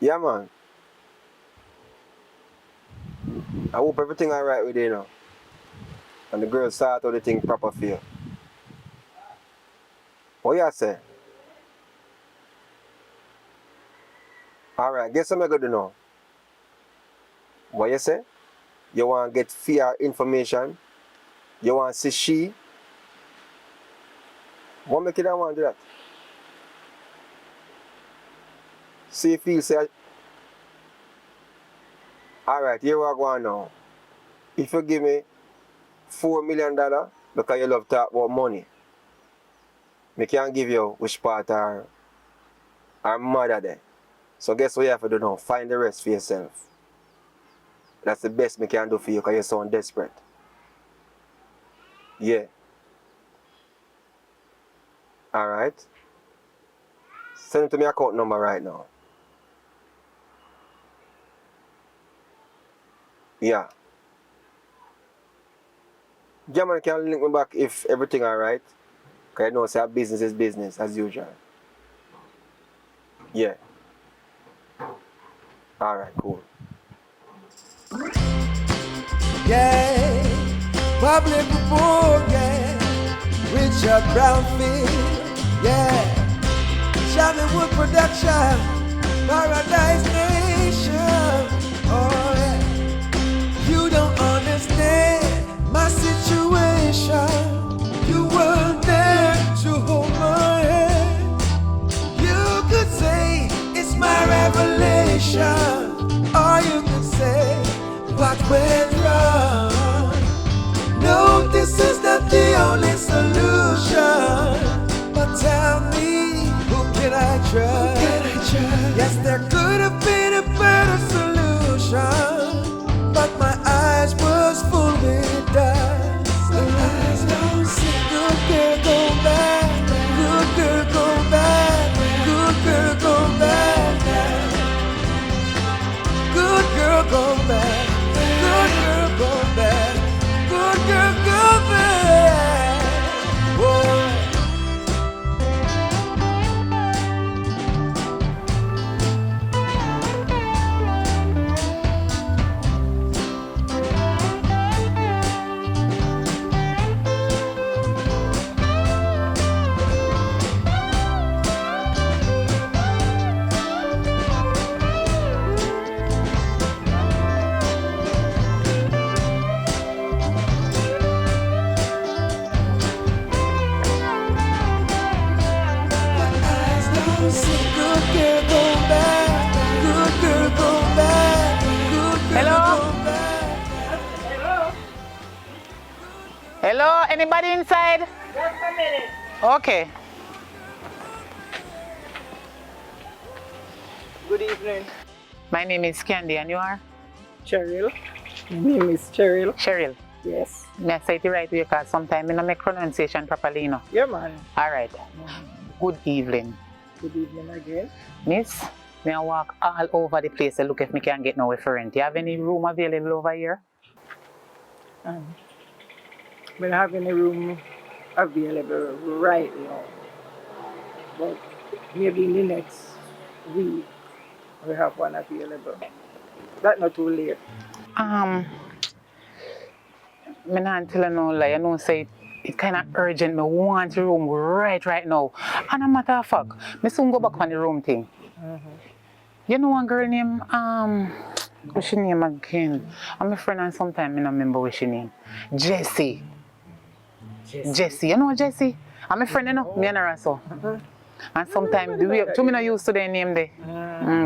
Yeah, man. I hope everything alright with you now. And the girl sort out the thing proper for you. What you say? Alright, guess what I'm gonna do now? What you say? You want to get fair information? You want to see she? What make you don't want to do that? See if you say, alright, here we go now. If you give me $4 million because you love to talk about money, I can't give you which part our mother there. So guess what you have to do now? Find the rest for yourself. That's the best I can do for you because you sound desperate. Yeah. Alright. Send it to my account number right now. Yeah. German can link me back if everything alright. Because I know say business is business as usual. Yeah. Alright, cool. Yeah, public report, yeah. Richard Brownfield, yeah. Shabby Wood Production, Paradise Nation, oh yeah. You don't understand my situation. You weren't there to hold my hand. You could say it's my revelation, or you could say what went wrong. No, this is not the only solution. But tell me, who can I trust? Yes, there could have been a better solution, but my eyes was full with dust. The eyes don't see. Good girl, go back. Good girl, go back. Good girl, go back. Good girl, go back. Good girl, go back. Good girl, go back. Whoa. Hello, anybody inside? Just a minute. Okay. Good evening. My name is Candy and you are? Cheryl. My name is Cheryl. Cheryl. Yes. May I say it right way because sometimes I don't make pronunciation properly, you know. Yeah, man. All right. Good evening. Good evening again. Miss, may I walk all over the place to look if I can get no for rent. You have any room available over here? We don't have any room available right now. But maybe in the next week we have one available. That's not too late. Me not tell you no lie. I know say it kind of urgent. Me want the room right now. And a matter of fact, me soon go back on the room thing. You know one girl named what's she name again? I'm a friend and sometimes I don't remember what she name. Jessie. Jessie. You know Jessie? I'm a friend, you know. Me and her so. And sometimes the way me not used to their name there.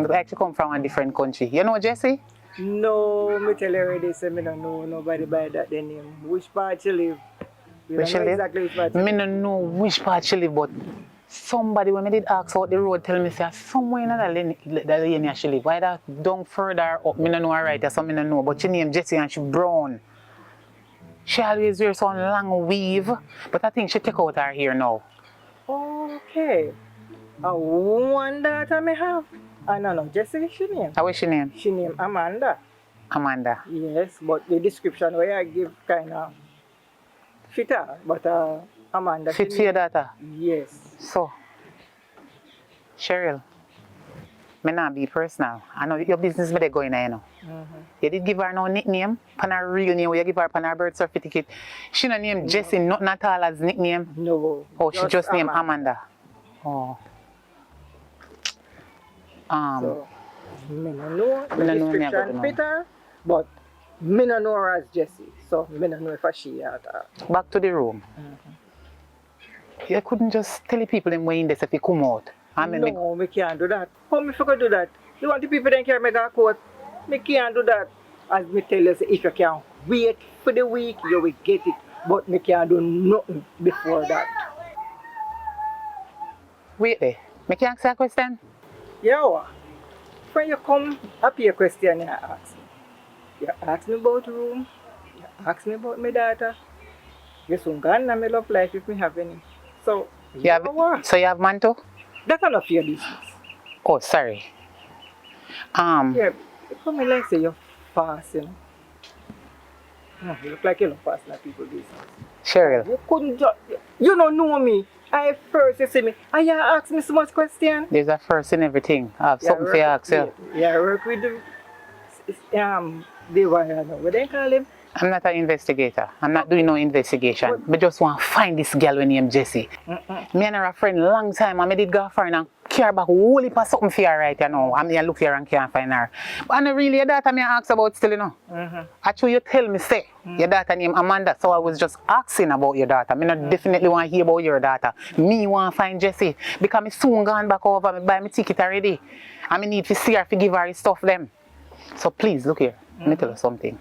They actually come from a different country. You know Jessie? No, me tell you already, say me don't know nobody by that their name. Which part she live? Where she live? Exactly which part. Me don't know which part she live, but somebody when me did ask out the road tell me say somewhere in that lane she live. Why that down further up? Me don't know her right, that's something I don't know. But she name Jessie and she brown. She always wears some long weave, but I think she take out her hair now. Okay. One daughter me have. No, Jessie she name. How is she name? She name Amanda. Amanda. Yes, but the description where I give kind of fit her. But Amanda. Fit for your daughter? Yes. So, Cheryl, Me not be personal. I know your business me they going on, you know. You did give her no nickname, pan her real name, you give her pan her birth certificate. She no name Jessie, nothing at all as nickname. No. Oh, she just named Amanda. Oh. So, me no know Me the no know me about description the fit her, but me no know her as Jessie. So, me no know if she at her. Back to the room. You couldn't just tell the people them way in this if you come out. I mean, No, me can't do that. How me forgot do that? You want the people then carry me go court? Me can't do that. As me tell you, say, if you can wait for the week, you will get it. But me can't do nothing before that. wait there. Me can ask you a question? Yeah, when you come up here question, you ask me. You ask me about room. You ask me about my daughter. You soon gone and my love life if me have any. So, You have, so you have man too? that's none of your business. Oh, sorry. Yeah, you come in like say you're fast, you know. You look like you don't pass like people business. Cheryl. You couldn't just, you don't know me. I first you see me, and you ask me so much question. There's a first in everything. I have something for you to ask you. Yeah, I work with the what they call him? I'm not an investigator. I'm not doing no investigation. I just want to find this girl named Jessie. Me and her a friend long time, and I did go for her and care back whole heap of something for her right you know. And I look here and can't find her. But I really your daughter me ask about still, you know. Actually, you tell me, say, your daughter named Amanda, so I was just asking about your daughter. I not definitely want to hear about your daughter. Me want to find Jessie, because I soon gone back over, I buy my ticket already. And I need to see her to give her his stuff them. So please, look here, let me tell you something.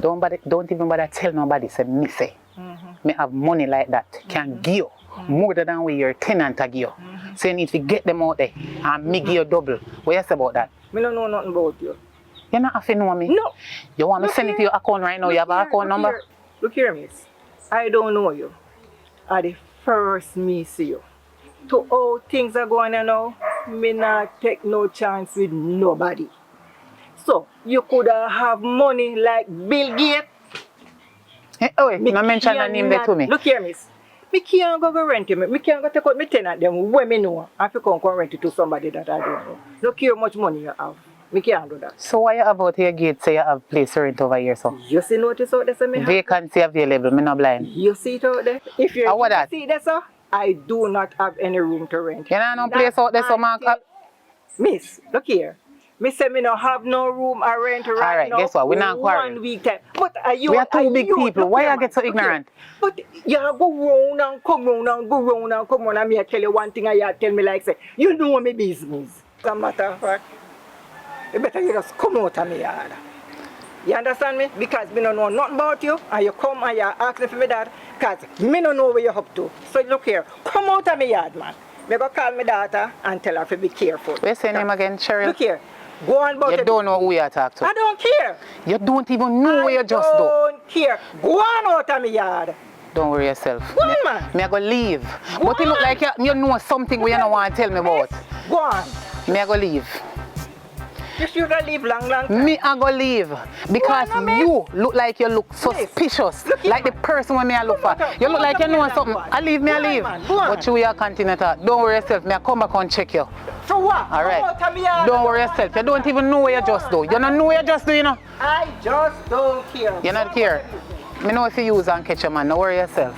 Don't even bother tell nobody, say me say. Me have money like that, can give you more than what your tenant a give you. So you need to get them out there and me give you double. What you say about that? Me don't know nothing about you. You not have to know me? No. You want me to send it to your account right now? You have an account number? Look here, miss. I don't know you. I the first me see you. To how things are going on now, me not take no chance with nobody. So, you could have money like Bill Gates. Oh, wait, not mention the name there to me. Look here, miss. Me can't go rent it. Me can't go take out my tenant them when me know. I have to come rent it to somebody that I don't know. Look here how much money you have. Me can't do that. So why you have out your gate say you have place to rent over here, so? You see notice out there, so me have. Vacancy available, me not blind. You see it out there? If you what that? see it there, sir, I do not have any room to rent. You know no place out there, so Mark? Miss, look here. Me say me no have no room I rent right Alright, now. guess what? We not quarreling. 1 week time. But are you? We are two big people. look Why here, you get so man, look here. ignorant? But you go round and come round and go round and come round and me I tell you one thing and you tell me like say, you know my business. As a matter of fact, you better you just come out of me yard. You understand me? Because me don't know nothing about you and you come and you ask me for me that because me don't know where you're up to. So look here, come out of me yard, man. Me go call my daughter and tell her to be careful. What's your name again, Cheryl? Look here. Go on about You it. don't know who you talk to. I don't care. You don't even know where you just do. I don't care. Go on out of my yard. Don't worry yourself. Go on, man. Me I go leave. Go But it look on. like you know something where you don't want to tell me about. Go on. Me I go leave. You should have lived long time. Me I go leave because Go on, miss. you look like you look suspicious, Look here, like the man. person when me I look for. Come on, You look like you know come on, something. go on. I leave, me I Go on, leave. man, go on. But you will continue to. Don't worry yourself. Me I come back and check you. For what? All right. Come out of my yard. Don't worry yourself. You don't even know what you just do. You don't know what you just do, you know. I just don't care. You not care. Me know if you use and catch a man. Don't worry yourself.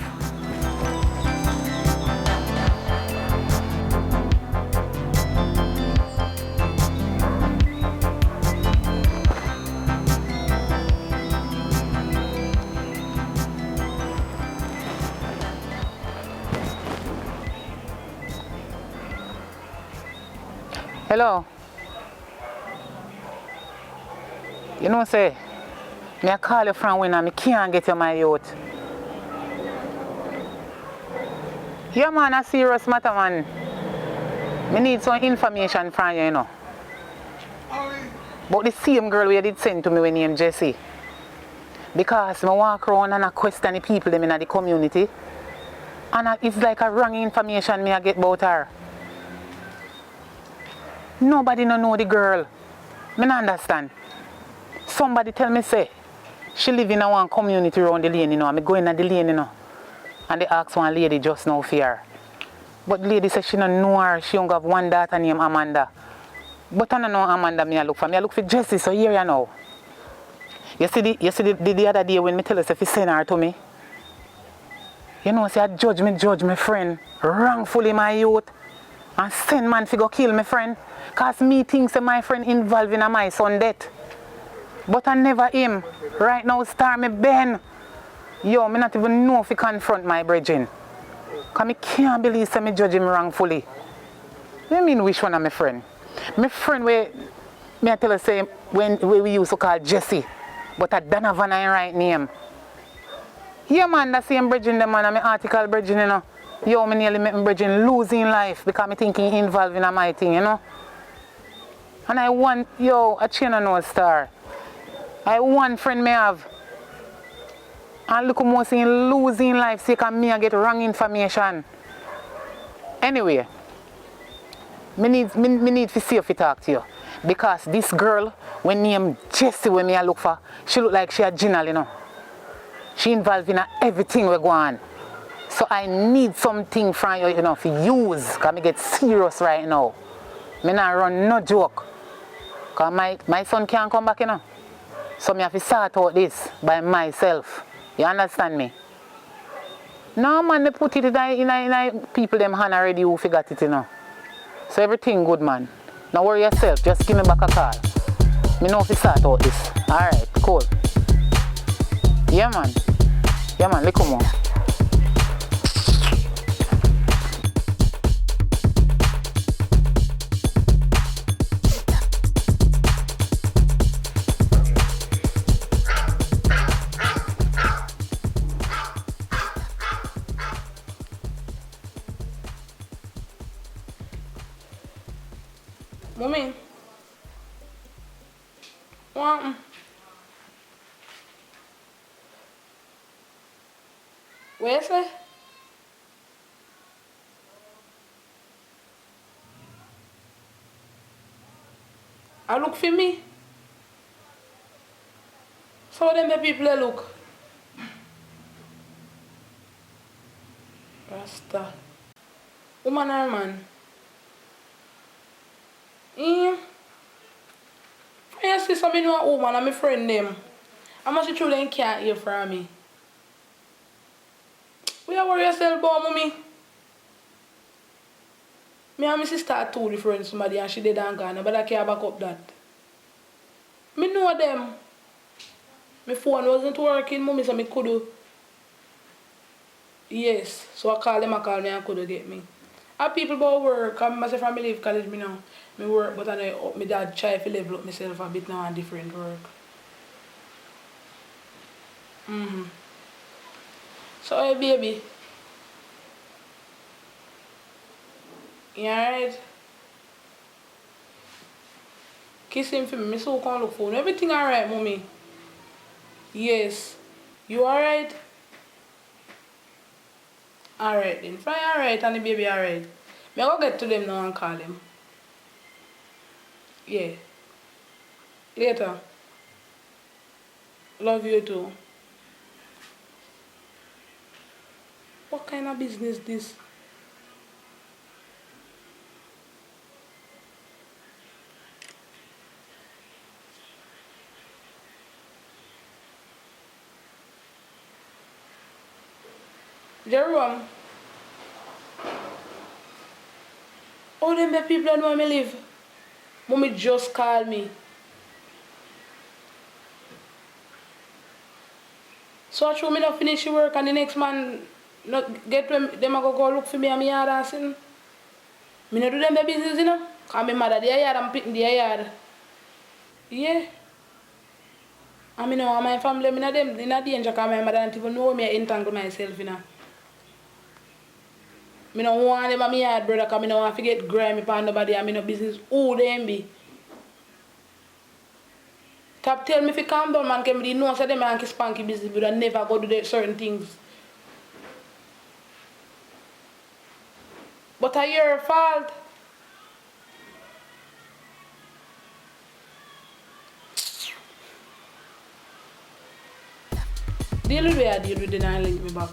Hello. You know, say, me I call you from when I can't get you my youth. Yeah, man, a serious matter, man. Me need some information from you, you know. But the same girl we did send to me when named Jessie. Because I walk around and I question the people them in the community. And it's like a wrong information me I get about her. Nobody no know the girl. Me not understand. Somebody tell me say, she live in a one community around the lane, you know, and me go in the lane, you know. And they ask one lady just now for her. But the lady said she don't know her, she only have one daughter named Amanda. But I don't know Amanda me I look for. Me I look for Jessie, so here you know. You see the other day when me tell us if you send her to me. You know, say I judge my friend wrongfully my youth. And send man fi go kill my friend. Cause me think say my friend involved in my son death. But I never him. Right now star me Ben. Yo, me not even know if he confront my brethren. Cause me can't believe say me judge him wrongfully. You mean which one of my friend? My friend where me I tell her say when we used to call Jesse. But a Donovan ain't right name. Yeah man, that same brethren them man and my article brethren, you know. Yo, me nearly make my brethren losing life because me thinking involved in my thing, you know. And I want, a chain of no star. I one friend me have. And look more saying losing life sake of me I get wrong information. Anyway, me need to see if I talk to you. Because this girl, when named Jessie when me I look for, she look like she a general, you know. She involved in everything we go on. So I need something from you, you know, for use. Because I get serious right now. I not run no joke. Because my son can't come back, you know. So I have to sort out this by myself. You understand me? No man, they put it in people them hand already who forgot it, you know. So everything good, man. Now worry yourself, just give me back a call. Me know if you sort out this. Alright, cool. Yeah man, look more. Mommy. What? Where is it? I look for me. So them the people they look. Rasta. Woman or man? I see some know a woman and my friend them. How much you they can't hear from me? We are worry yourself about mommy. Me and my sister are two different somebody and she dead and gone, but I can't back up that. Me know them. My phone wasn't working, mommy, so me could do. Yes, so I call me and could get me. I people about work, I myself from leave college me now. Me work, but I know my dad try to level up myself a bit now and different work. So hey baby. You alright? Kiss him for me, me so can't look for him. Everything alright, mommy? Yes. You alright? Alright then. Fly alright and the baby alright. Me go get to them now and call them. Yeah. Later. Love you too. What kind of business this? Jerome. Oh, them the people that know me live. Mommy just called me. So I show me not finish work and the next man not get them a go look for me and me yard and sin. Me not do them the business, you know. Cause my mother their yard and picking their yard. Yeah. And me know my family, me not them in a danger cause my mother don't even know me I entangle myself, you know. Me no want them a me yard, brother, cause me no want to get grimy upon nobody and me no business who them be. Top tell me if you calm down, man, can me know say them and spanky business, but I never go do certain things. But it's your fault. Deal with where I deal with, then I link me back.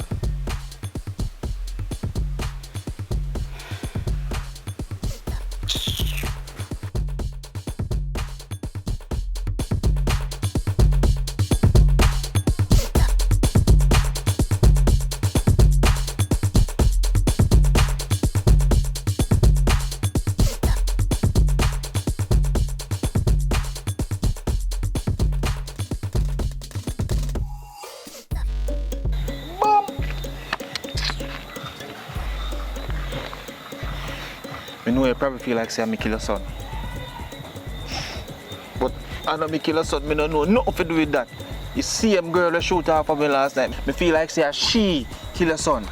know you probably feel like say I kill your son. But I know me kill your son, me don't know nothing to do with that. You see him girl that shoot off of me last night. Me feel like say she kill your son.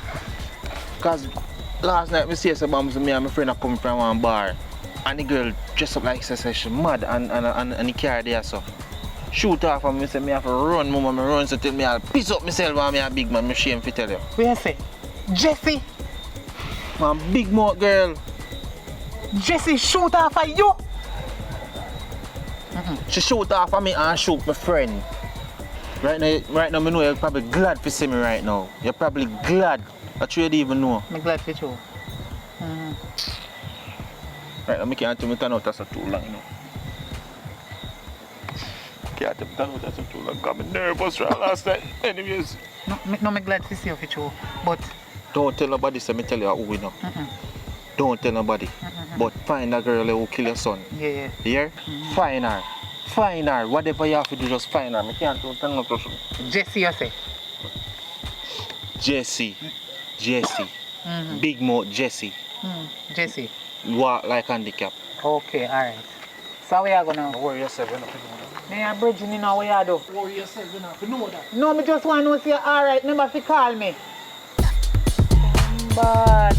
Cause last night me see some bombs me and my friend are coming from one bar. And the girl dressed up like say she mad and the car there so. Shoot off and me say me have to run, mama, me run so tell me I'll piss up myself when me a big man, me shame to tell you. What you say? Jesse? Man, big mouth girl. Jesse shoot off of you? She shoot off of me and shoot my friend. Right now, me know you're probably glad to see me right now. You're probably glad that you don't even know. I'm glad for you. Right now, I can't tell me turn out that's too long, you know. Can't tell me turn out that's too long. Got me nervous right last night. Anyways. No, I'm glad to see you for you. But Don't tell nobody, so me tell you who we know. Don't tell nobody. But find that girl who kill your son. yeah. Here? Find her. Find her. Whatever you have to do, just find her. I can't tell no person. Jesse, you say? Jesse. Big mouth Jesse. Jesse. Walk like handicap. Okay, alright. So where you go now? Worry yourself, you know that. Me a bridge me now, where you do? Worry yourself, you know that. No, me just want to know if you're alright. Remember if you call me. But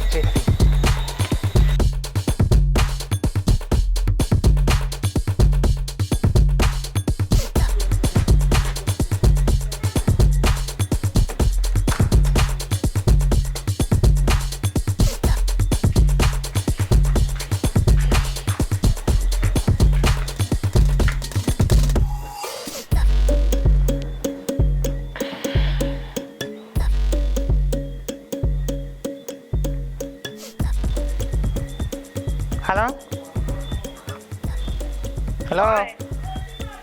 Jesse. Hello? Hello? Oi.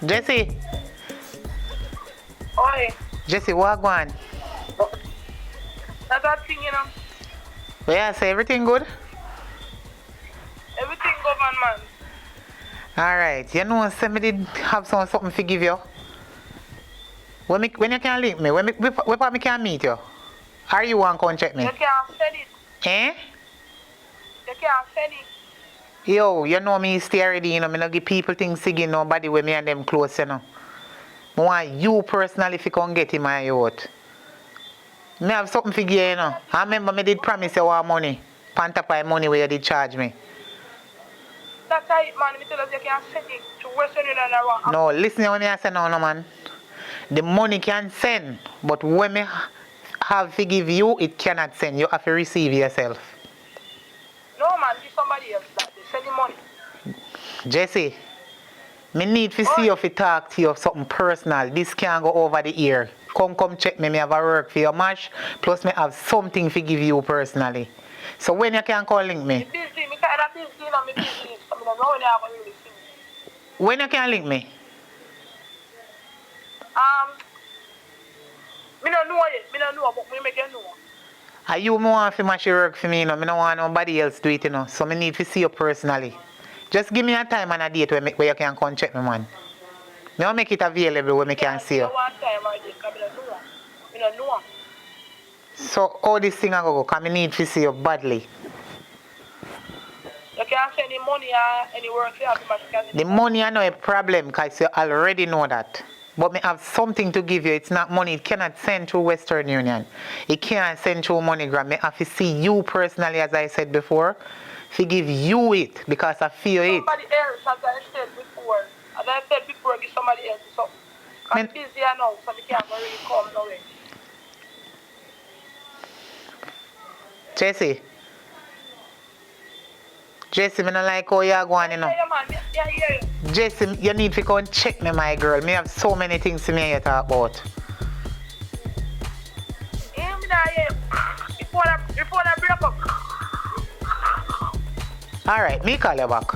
Jesse? Oi. Jesse, what going? That's that thing, you know. Yeah, say everything good? Everything government. Alright, you know, say me did have something to give you. When you can link me, where me can meet you? Or you want to come check me? You can't send it. Eh? You can't send it. Yo, you know me stay ready, you know, me not give people things to give nobody when me and them close, you know. I want you personally if you can get in my youth. Me have something for you, you know. I remember me did promise you want money. Pantapie money where you did charge me. That's how it, man. Me tell us you can't send it to Western Union and around. No, listen to me I say no, man. The money can send, but when me have to give you, it cannot send. You have to receive yourself. No, man. Give somebody else that. They send the money. Jesse, me need to see you if you talk to you of something personal. This can't go over the ear. Come check me. Me have a work for your mash. Plus me have something to give you personally. So when you can call link me? Busy. Me kind of busy, you know. Me busy. I mean, I know when you have a really see me. When you can link me? Me don't know yet. Me don't know, but me make you know. Are you more for mash work for me, you know? Me don't want nobody else do it, you know. So me need to see you personally. Just give me a time and a date where you can come check me, man. Me will make it available where me can see you. One time or date, because me don't know. Me don't know. So all this thing I go, because me need to see you badly. You can't send any money or any work for you have to mash. The money I know a problem because you already know that. But me have something to give you. It's not money. It cannot send through Western Union. It can't send through MoneyGram. Me have to see you personally, as I said before, to give you it because I feel it. Somebody else, as I said before. As I said before, give somebody else something. I'm busy now, so I can't really come no way. Jesse, me not like how you're going, you know. Yeah, man. Yeah, hear you. Jesse, you need to go and check me, my girl. Me have so many things to me to talk about. Yeah, me not hear you. Before I break up. Alright, me call you back.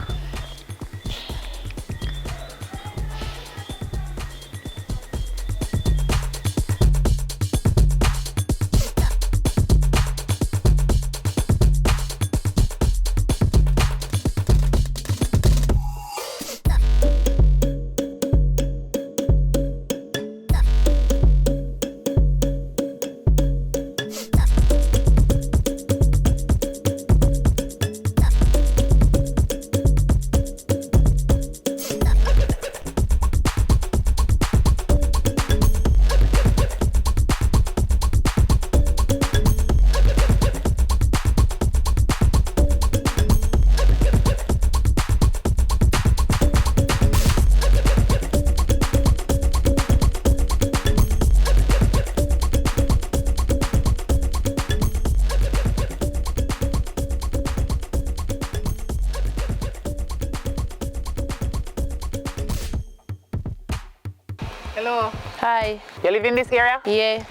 Hello. Hi. You live in this area? Yeah.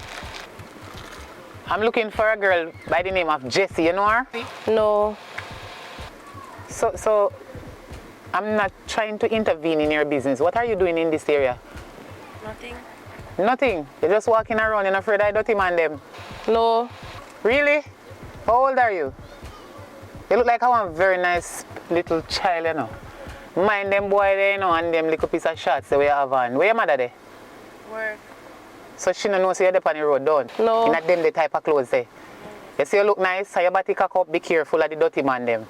I'm looking for a girl by the name of Jessie. You know her? No. So I'm not trying to intervene in your business. What are you doing in this area? Nothing. Nothing. You're just walking around and afraid I dirty man them. No. Really? How old are you? You look like a very nice little child, you know. Mind them boy there, you know, and them little piece of shots that we have on. Where your mother there? Work. So she don't know so you're there on the road, don't? No. Not them the type of clothes there. You see you look nice, so your body cock up, be careful of the dirty man them.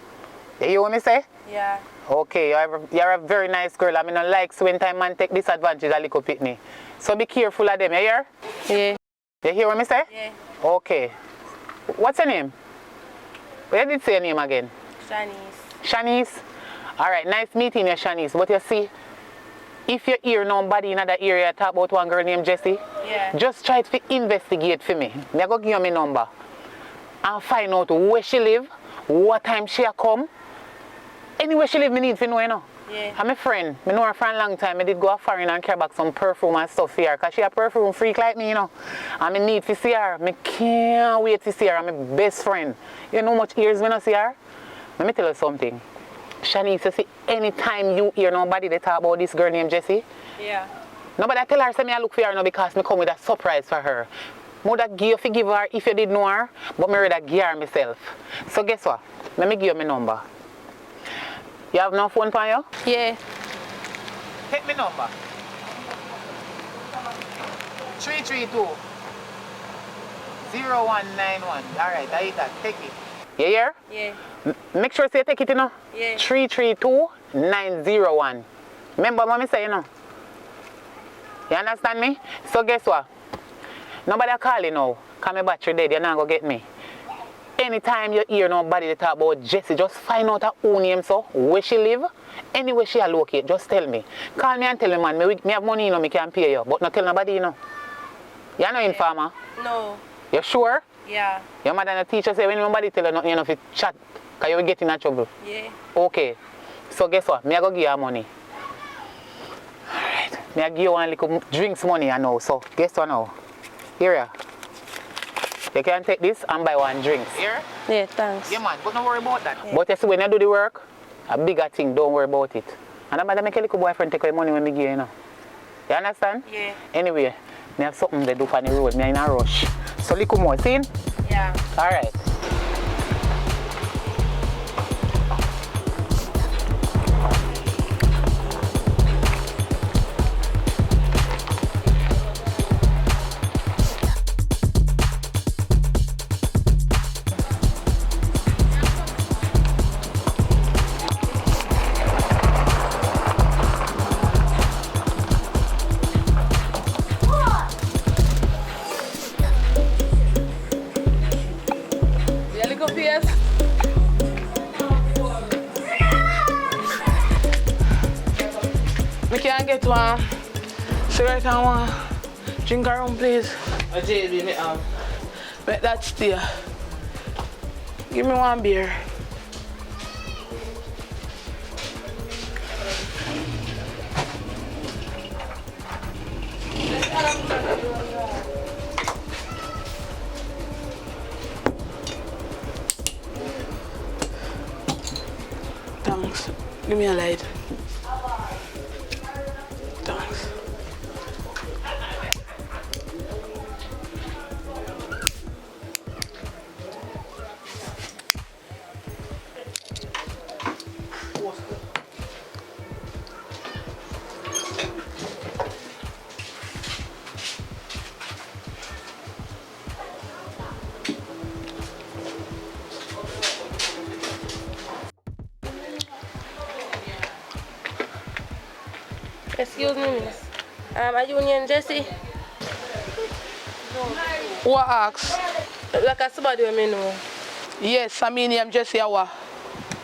You hear what me say? Yeah. Okay, you're a very nice girl. I mean, I like when time man take disadvantage of little pitney. So be careful of them, you hear? Yeah. You hear what me say? Yeah. Okay. What's your name? Where did you say your name again? Shanice. Shanice? Alright, nice meeting you, Shanice. But you see, if you hear nobody in that area talk about one girl named Jessie, Yeah. just try to investigate for me. Me go give you my number and find out where she live, what time she a come. Anywhere she live, me need to know, you know. Yeah. I'm a friend. I know her for a long time. I did go foreign and carry back some perfume and stuff here. Because she a perfume freak like me, you know. And I need to see her. I can't wait to see her. I'm my best friend. You know how much years I don't see her? Let me tell you something. Shanice, you see, anytime you hear nobody they talk about this girl named Jessie, Yeah. nobody tell her say me I look for her now because me come with a surprise for her. Mother give you forgive her if you did know her, but me rather give her myself. So guess what? Let me give you my number. You have no phone for you? Yeah. Take my number. 332 0191. Alright, I hit that. Take it. You hear? Yeah. Make sure you take it, you know. Yeah. 332 901. Remember what I say, you know. You understand me? So guess what? Nobody call you now. Because my battery dead, you're not going to get me. Anytime you hear nobody talk about Jessie, just find out her own name, so where she live, anywhere she locate, just tell me. Call me and tell me, man, me have money, you know, me can pay you, but not tell nobody, you know. You're not informer? No. You sure? Yeah. Your mother and the teacher say when nobody tell you nothing, you know, if you chat, because you will get in trouble. Yeah. Okay. So guess what? Me I go give you money. Alright. Me I give you one little drinks money, I know. So guess what now? Here ya. You can take this and buy one drinks. Here? Yeah, thanks. Yeah man, but don't worry about that. Yeah. But you see when you do the work, a bigger thing, don't worry about it. And I'm going to make a little boyfriend take your money when me give you know. You understand? Yeah. Anyway, me have something to do on the road, me in a rush. So little more, see? Yeah. Alright. You look up here. We can't get one cigarette and one drink around, please. A JB, me have. Make that stay. Give me one beer. Thanks. Give me a light. Thanks. Excuse me, miss. Are you Union Jessie? What ask? Like a somebody I know. Yes, I mean I'm Jesse Awa.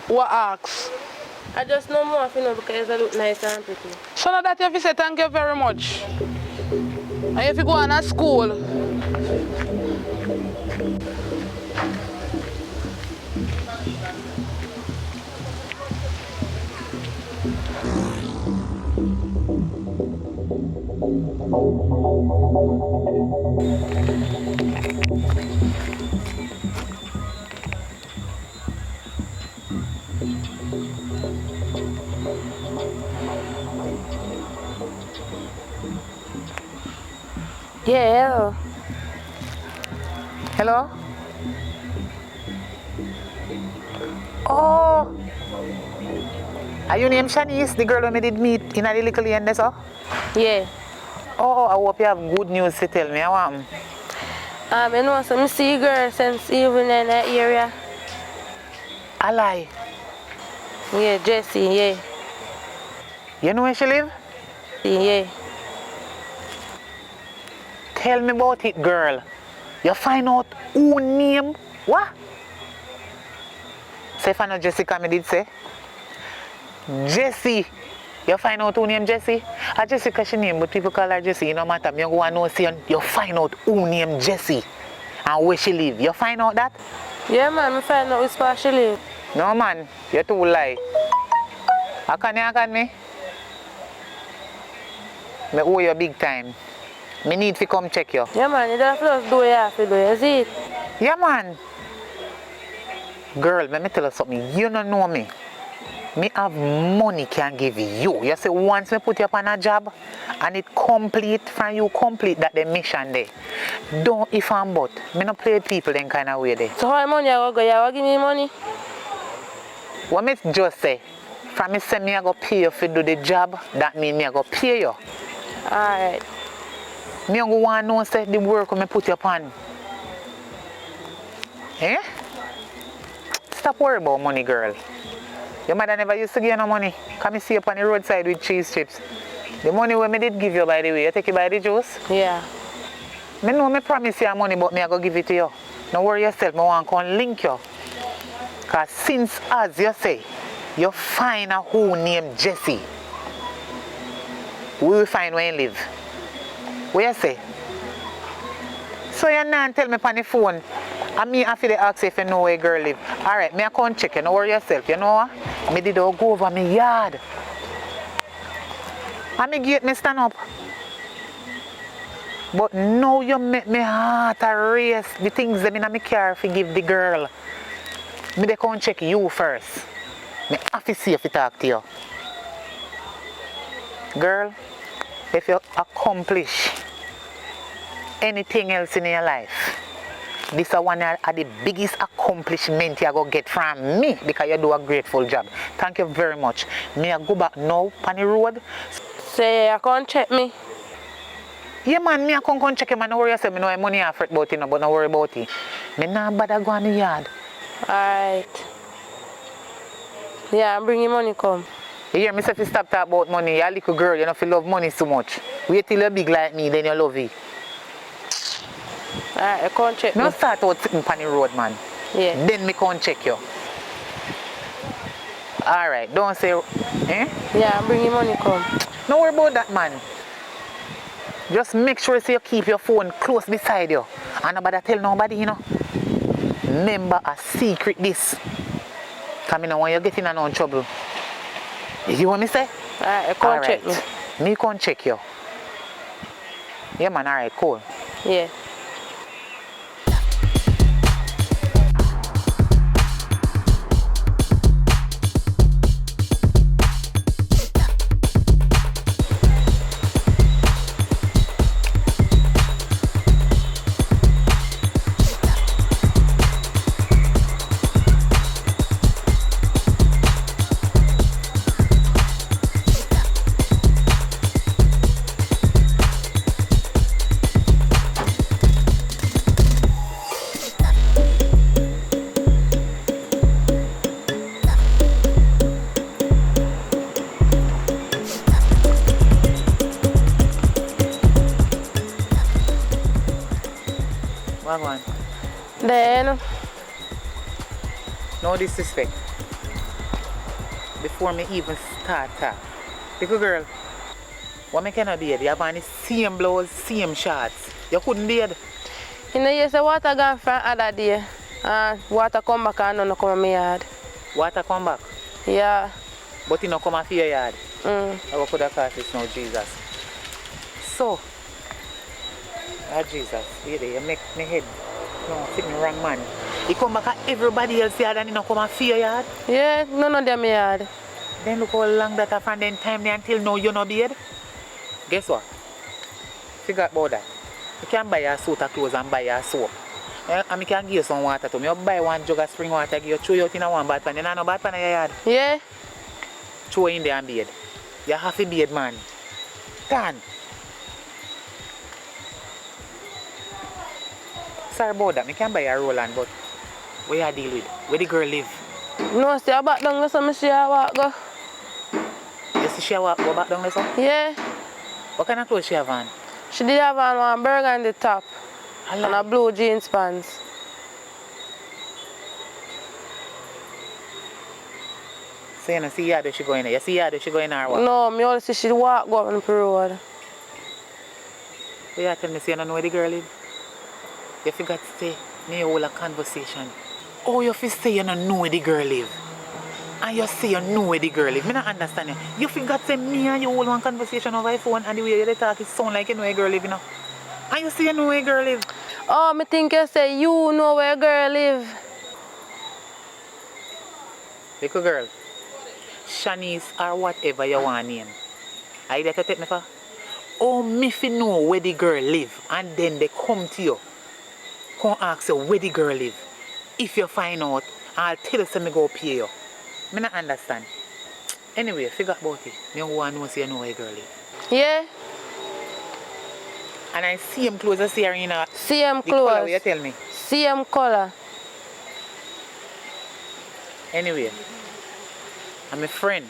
What ask? I just know more if you know because I look nice and pretty. So now that you have to say thank you very much. And if you go on a school. Yeah, hello. Hello? Oh, are you named Shanice, the girl who me did meet in the little end there, so? Yeah. Oh, I hope you have good news to tell me. I want. I know some see girl since even in that area. I lie. Yeah, Jessie, yeah. You know where she live? Yeah. Tell me about it, girl. You find out who name what? Say if I know Jessica, me did say. Jessie. You find out who name Jessie? Jessica she name, but people call her Jessie. No matter. Me go and know see you find out who name Jessie and where she live. You find out that? Yeah, man, I find out which part she live. No man, you too lie. How can me? Me owe you big time. Me need to come check you. Yeah, man, you don't have to do it, you see it? Yeah, man. Girl, let me tell you something. You don't know me. Me have money can give you. You see, once me put you up on a job and it complete, from you complete that the mission there. Don't if I'm but. Me not play people in kind of way there. So how money I go? You will give me money? What me just say? From me say me I go pay you for do the job, that mean me I go pay you. Alright. Me go want to know say the work me put you upon. Eh? Stop worrying about money, girl. Your mother never used to give you no money. Come and see you on the roadside with cheese chips. The money where me did give you, by the way, you take it by the juice? Yeah. Me know me promise you money, but me I go give it to you. Don't worry yourself, me want to come link you. Because since, as you say, you find a who named Jessie, we will find where you live. What you say? So you not tell me on the phone, and me have to ask if you know where girl live. Alright, me I come check you, don't worry yourself, you know what? Me did all go over my yard. And me gate me stand up. But now you make me heart a race. The things that in my car to give the girl. Me they come check you first. Me have to see if I talk to you. Girl, if you accomplish anything else in your life, this is one of the biggest accomplishment you go get from me because you do a grateful job. Thank you very much. Me I go back now on the road. Say you can't check me. Yeah man, me I come check him and don't worry yourself. Me know my money I fret about it, but don't worry about it. Me not bother go on the yard. Alright. Yeah, I'm bringing money come. You hear me say if you stop talking about money, you're a little girl, you don't feel love money so much. Wait till you're big like me, then you love it. Alright, you can't check me. No start out sitting on the road, man. Yeah. Then me can't check you. Alright, don't say, eh? Yeah, I'm bringing money come. Don't worry about that, man. Just make sure so you keep your phone close beside you. And nobody tell nobody, you know. Remember a secret this. Because I don't want you getting in no trouble. You want me to say? Alright, you can't check me. Me can't check you. Yeah, man, alright, cool. Yeah. Wagwan. Then, No disrespect. Before me even start talk. Little girl, what me cannot date? You have on the same blouse, same shorts. You couldn't date. you know, you say water gone from other day. And water come back and none come in my yard. Water come back, Yeah. but you not come off your yard. Mm. I will put a cast this now, Jesus. so. Ah, Jesus, you make me head. No, fit me wrong, man. You come back at everybody else yard and you don't come and fear yard. Yeah, none of them yard. Then look how long that from then time there until now you no beard. Guess what? Forget about that. You can buy a suit of clothes and buy a soap. And I can give you some water to me. You buy one jug of spring water, give you throw you out in a one bad pan. You know no bad pan in your yard. Yeah. Throw in there and beard. You have to beard, man. Done. Sorry about that. I can buy a Roland, but where you deal with? Where the girl live? No, see her back down there, so I see her walk go. You see she walk go back down there, so? Yeah. What kind of clothes she have on? She did have on one burgundy top and a blue jeans pants. So you don't see her, she go in there. You see her, she go in there or what? No, me only see she walk go up on the road. So you tell me, say you don't know where the girl live? You forgot to say, me hold a conversation. Oh, you feel say you don't know where the girl live. And you say you know where the girl live. I don't understand you. You forgot to say me and you hold one conversation over the phone and the way you talk, it sound like you know where girl live, you know. And you say you know where girl live. Oh, me think you say you know where girl live. Little girl, Shanice or whatever you want to name. Are you there to take me for? Oh, me fi know where the girl live and then they come to you. Come ask you where the girl live. If you find out, I'll tell you so me go pay you. Me not understand. Anyway, figure about it. Me want to know say you know where girl live. Yeah. And I see him clothes, I see her in a... Same the color clothes. you tell me. Same color. Anyway, I'm a friend.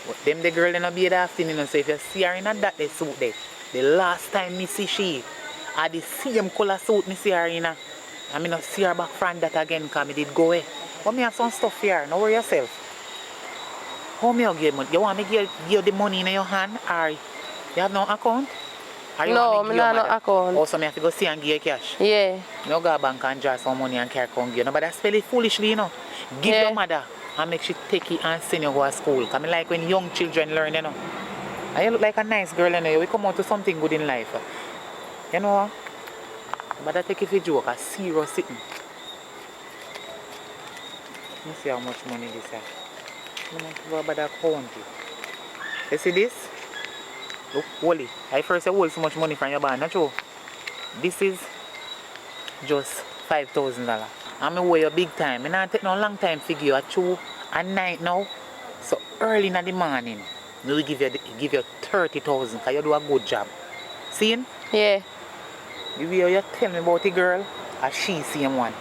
But them the girl in a beard afternoon, so if you see her in a that they suit there, the last time me see she, at the same color suit me see her in a, I mean not see her back from that again because me did go away. But me have some stuff here, don't worry yourself. How me you give money? You want me give you the money in your hand or you have no account? Or you No, want me me give not your no mother? account. Also me have to go see and give you cash. Yeah. No go bank and draw some money and carry come give you. No, but that's spell it foolishly, you know. Give your mother and make she take it and send you go to school. Because I like when young children learn, you know. And you look like a nice girl, you know. We come out to something good in life. You know what? But I take it for a joke, a serious sitting. Let me see how much money this is. I don't know about that count. You see this? Look, hold it. I first hold so much money from your band, not true? This is just $5,000. I'm going to weigh you big time. I don't take no long time figure you at 2 at night now. So early in the morning, we will give you 30,000 because you do a good job. See? Yeah. The way you tell me about the girl, and she same one.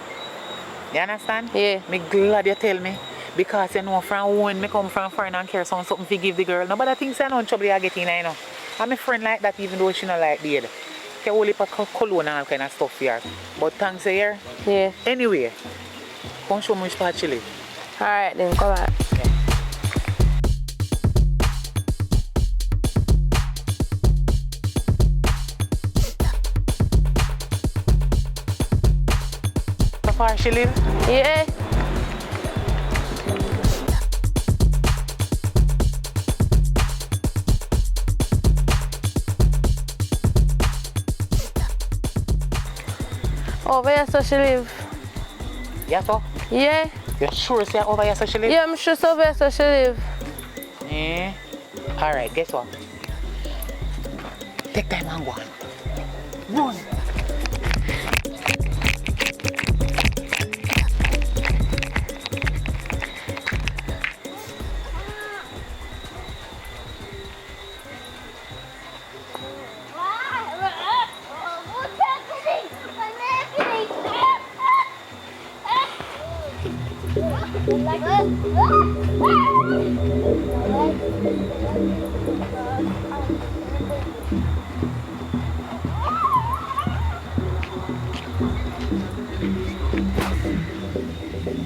You understand? Yeah. Me glad you tell me. Because you know from when me come from foreign and care something to give the girl. Nobody thinks I know trouble you get in, you know. I'm a friend like that even though she not like the other. She only put cologne and all kind of stuff here. But thanks here. Yeah. Anyway, come show me which part she live. Alright then, come on. How far she live? Yeah. Over here so she live. Yes, sir? Yeah. You sure say over here so she live? Yeah, I'm sure over here so she live. Yeah. Alright, guess what? Take time and go on. Run!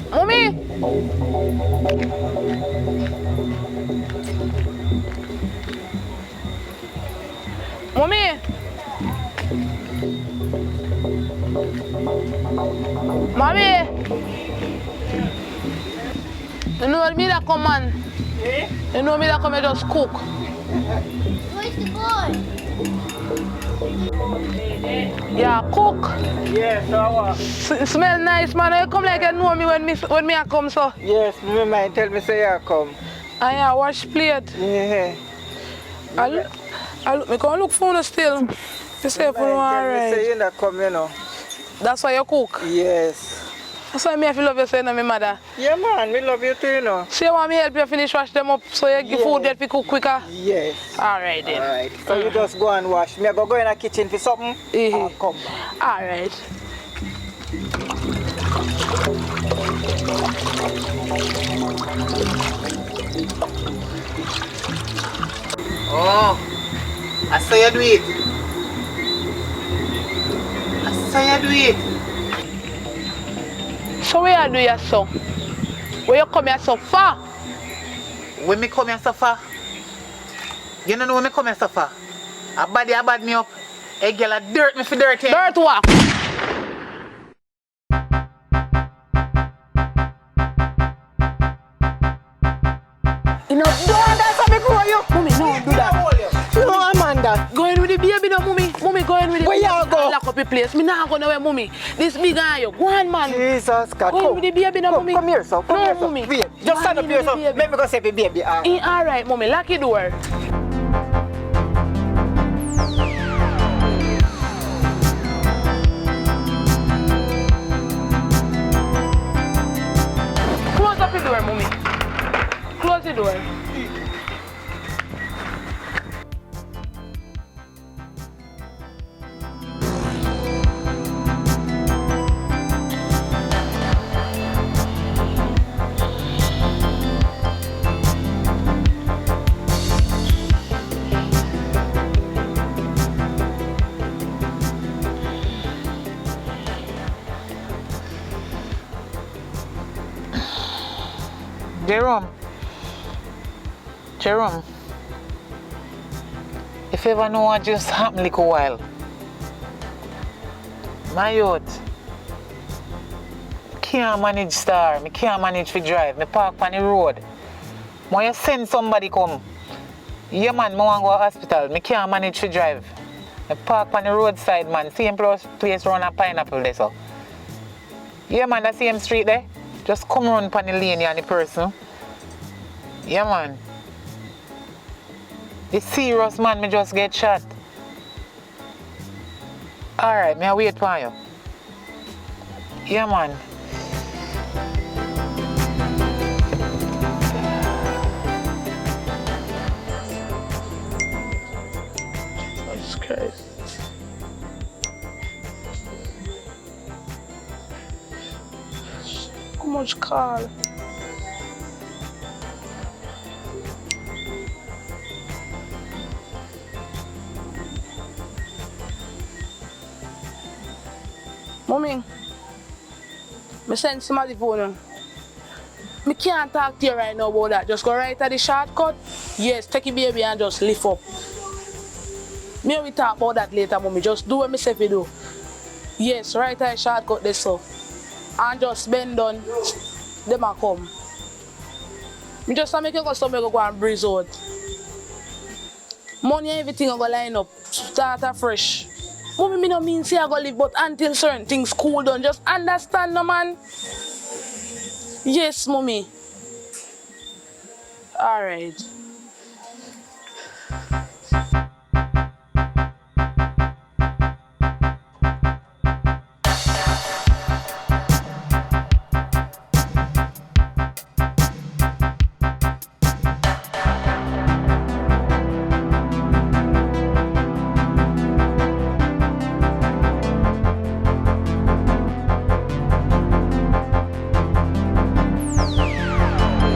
Mommy! Mommy! Mommy! You know me that come man? You know me that come and just cook. Where's the boy? Yeah, cook. Yes, so Smell nice, man. You come like you know me when me I come, so. yes, me mind tell me say you come. Ah, yeah, wash plate. Yeah. Me come look for you still. You say for Tell me say alright. you not come, you know. That's why you cook. Yes. That's why me I feel love you saying to my mother. Yeah, man, we love you too, you know. So you want me help you finish wash them up so you give food get to cook quicker? Yes. Alright then. Alright. So you just go and wash. Me I go in the kitchen for something. I'll come back. Alright. Oh, I saw you do it. I saw you do it. So where you do your so? Where you come here so far? When me come here so far, you don't know when me come here so far. A bad me up. A girl a dirt me for dirty. Dirt what? You know, don't dance on me grow you. Mommy, no, do that. No, Amanda. Go in with the baby now, mommy. Mommy, go in with the Where baby. you go? Lock up the place. Me nah go nowhere, mommy. This big on you. Go on, man. Jesus God. Go in with the baby now, mommy. Come here, son. Come No, here, son. mommy. Wait. Go Just stand on up in here, with the son. baby. Let me go say the baby. Alright, mommy. Lock the door. Close up the door, mommy. Close the door. Jerome, if you ever know what just happened like a while, my youth, can't manage star, me can't manage to drive, me park on the road. When you send somebody come, yeah man, me want to go to hospital, me can't manage to drive. Me park on the roadside man, same place around a pineapple there so. Yeah man, that same street there, just come run on the lane and the person. Yeah man. The serious man, me just get shot. Alright, me I wait for you. Yeah man. Jesus Christ. How much call? Mommy, me send somebody phone. Me can't talk to you right now about that. Just go right at the shortcut. Yes, take your baby and just lift up. Me we talk about that later, mommy. Just do what me say you do. Yes, right at the shortcut this so. And just bend down. Them a come. Me just make you go somewhere go and breeze out. Money and everything I go line up. Start afresh. Mommy, me no mean say I go live, but until certain things cool down, just understand, no man. Yes, mommy. All right.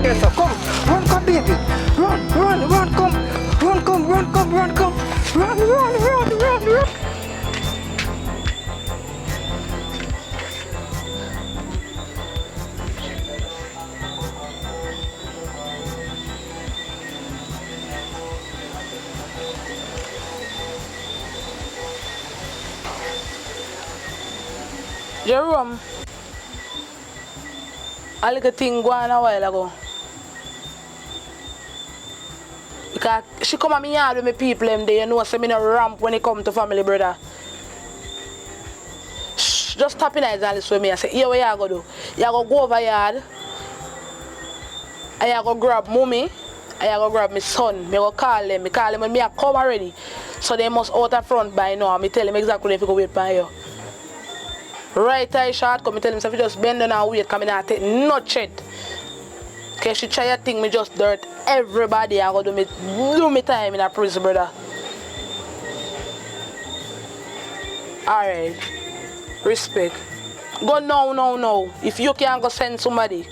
Yes, sir. Come. Run, come, baby. Run, come. Run, come. Run. Jerome, a little thing go on a while ago. Because she come at me yard with me people them there, you know, say me no ramp when it come to family, brother. Shh, just tap in eyes and listen with me. I say, here what you go do? You go over yard, and you go grab mommy, and you go grab my son. Me go call them when me a come already. So they must out the front by now. Me tell them exactly if you go wait by you. Right eye short, come me tell him if you just bend down and wait, come in and take no shit. Cause she try to think me just dirt everybody I go do me time in a prison, brother. Alright. Respect. Go no. If you can't go send somebody.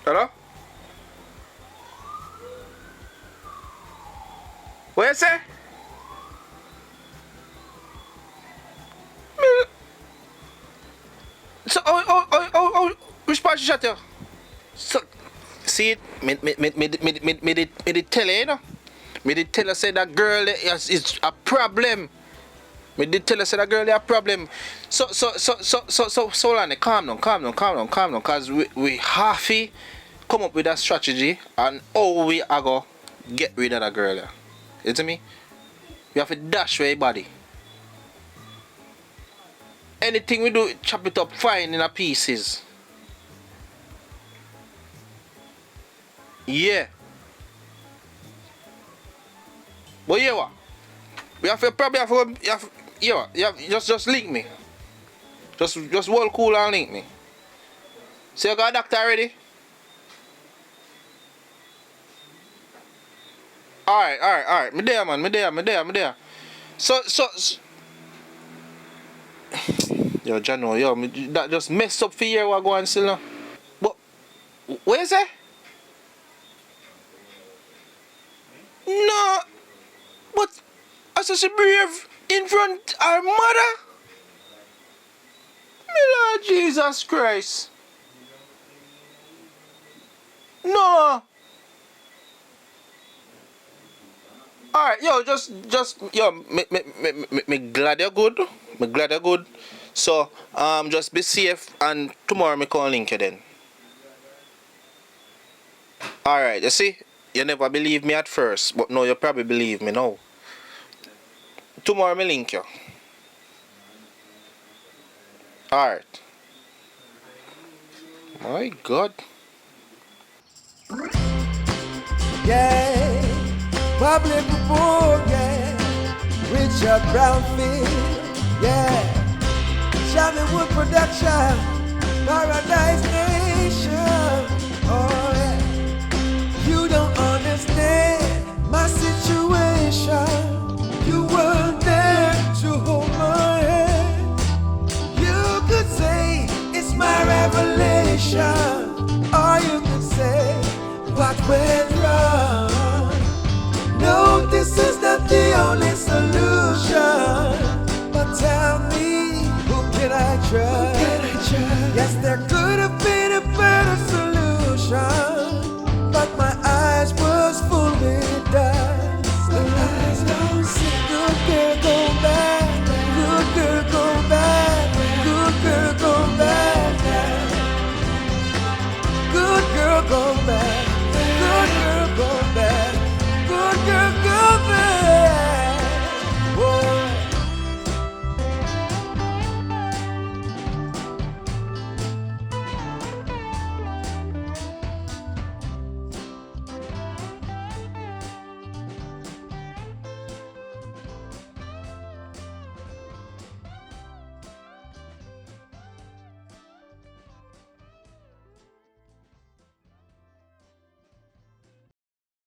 Hello? What you say? So, which part you shot you? So, see it? Me did tell you, you know? Me did tell her say that girl is a problem. Me did tell her say that girl is a problem. So, Lani, calm down, cause we have to come up with a strategy and how we are going to get rid of that girl. You see me? We have to dash away body. Anything we do, chop it up fine in a pieces. Yeah. But yeah, what? We have to probably just link me. Just hold cool and link me. So you got a doctor already? Alright. Me there, man. Me there. So yo, Jano, that just messed up for you what go on still now. But where is it? No, but as she brave in front her mother. Me Lord Jesus Christ. No. Alright, yo, me glad you're good. So, just be safe and tomorrow me call link you then. Alright, you see, you never believe me at first, but now you probably believe me now. Tomorrow me link you. Alright. My God. Yeah, public report, yeah, Richard Brownfield, yeah, Shabbywood Production, Paradise Nation, oh yeah, you don't understand my situation, you weren't there to hold my hand, you could say it's my revelation, or you could say what went wrong. No, this is not the only